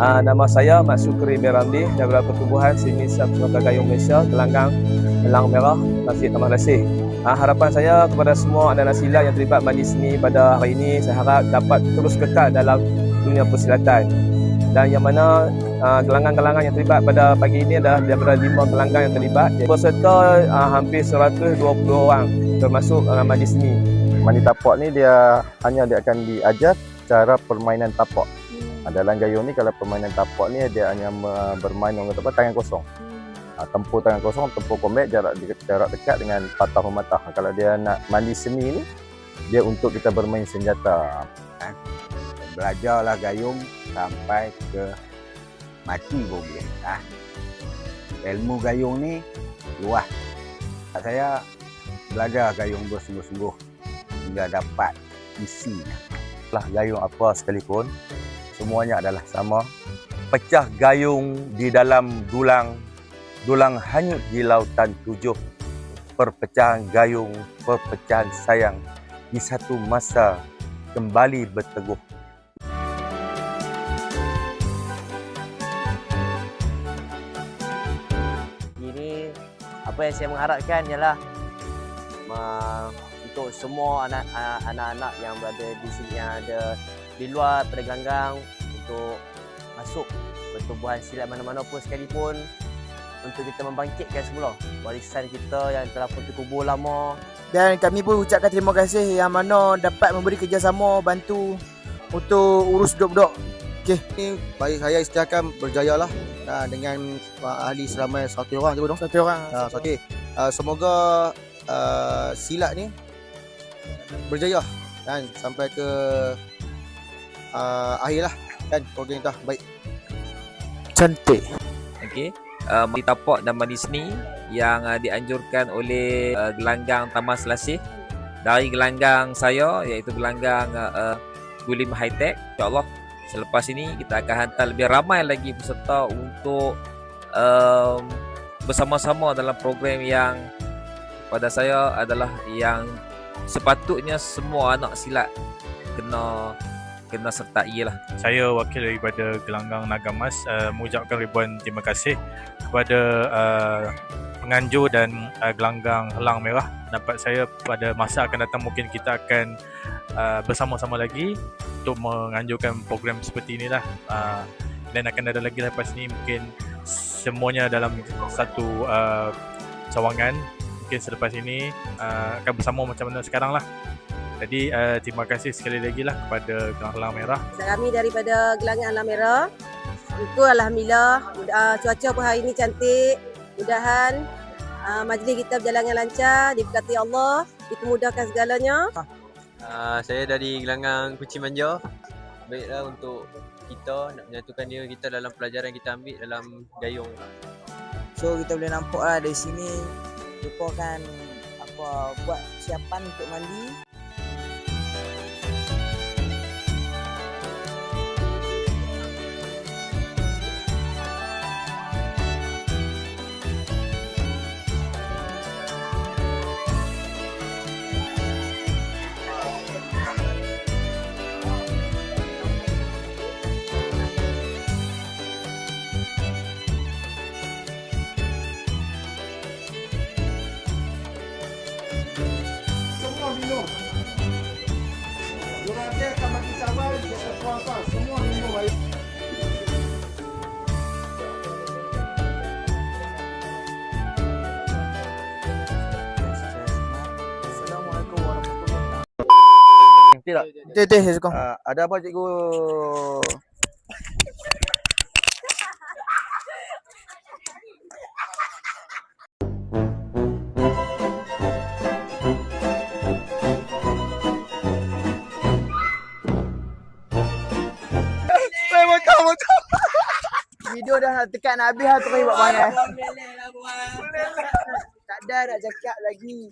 Nama saya Mat Sukri bin Ramli daripada Pertubuhan Seni Sukan Gayung Malaysia, Gelanggang Elang Merah, Masjid Taman Rasih. Harapan saya kepada semua anak-anak silat yang terlibat majlis seni pada hari ini, saya harap dapat terus kekal dalam dunia persilatan. Dan yang mana gelanggang-gelanggang yang terlibat pada pagi ini adalah daripada 5 gelanggang yang terlibat. Peserta hampir 120 orang termasuk majlis seni. Mandi tapak ni dia akan diajar cara permainan tapak. Dalam gayung ni kalau permainan tapak ni dia hanya bermain orang kata tangan kosong. Tempur tangan kosong, tempur combat jarak dekat dengan patah mematah. Kalau dia nak mandi seni ni dia untuk kita bermain senjata. Belajarlah gayung sampai ke mati pun boleh. Ilmu gayung ni luas. Saya belajar gayung bersungguh-sungguh hingga dapat isinya. Lah gayung apa sekalipun semuanya adalah sama. Pecah gayung di dalam dulang, dulang hanyut di lautan tujuh. Perpecahan gayung, perpecahan sayang di satu masa kembali berteguh. Ini apa yang saya mengharapkan ialah untuk semua anak-anak yang berada di sini, yang ada di luar pada gelanggang, untuk masuk pertubuhan silat mana-mana pun sekalipun, untuk kita membangkitkan semula warisan kita yang telah pun terkubur lama. Dan kami pun ucapkan terima kasih yang mana dapat memberi kerjasama bantu untuk urus budak-budak. Okey, ni bagi saya istiakan berjayalah dengan ahli seramai 100 orang je dong. 1 orang. Okey. Semoga silat ni berjaya kan sampai ke akhirlah kan program kita baik. Cantik. Okey. Mandi tapak dan mandi seni yang dianjurkan oleh gelanggang Taman Selasih dari gelanggang saya, iaitu gelanggang Gulim High Tech. InsyaAllah selepas ini kita akan hantar lebih ramai lagi peserta untuk bersama-sama dalam program yang pada saya adalah yang sepatutnya semua anak silat kena sertai lah. Saya wakil daripada Gelanggang Naga Mas mengucapkan ribuan terima kasih kepada penganjur dan Gelanggang Elang Merah. Dapat saya pada masa akan datang mungkin kita akan bersama-sama lagi untuk menganjurkan program seperti inilah. Dan akan ada lagi lepas ni mungkin semuanya dalam satu cawangan. Mungkin selepas ini akan bersama macam mana sekarang lah. Jadi terima kasih sekali lagi lah kepada Gelanggang Elang Merah. Kami daripada Gelanggang Elang Merah. Syukur alhamdulillah, cuaca pun hari ini cantik. Mudahan majlis kita berjalan dengan lancar, diberkati Allah, dipermudahkan segalanya. Saya dari Gelanggang Kuching Manja. Baiklah untuk kita nak menyatukan diri kita dalam pelajaran kita ambil dalam gayung. So kita boleh nampak lah dari sini mereka kan buat siapan untuk mandi. Dia akan bagi cawan, dia akan puas semua minum air. Assalamualaikum warahmatullahi wabarakatuh. Tidak. Saya suka. Ada apa cikgu? Video dah tekat nak habis lah tu buat banyak. Tak ada nak cakap lagi.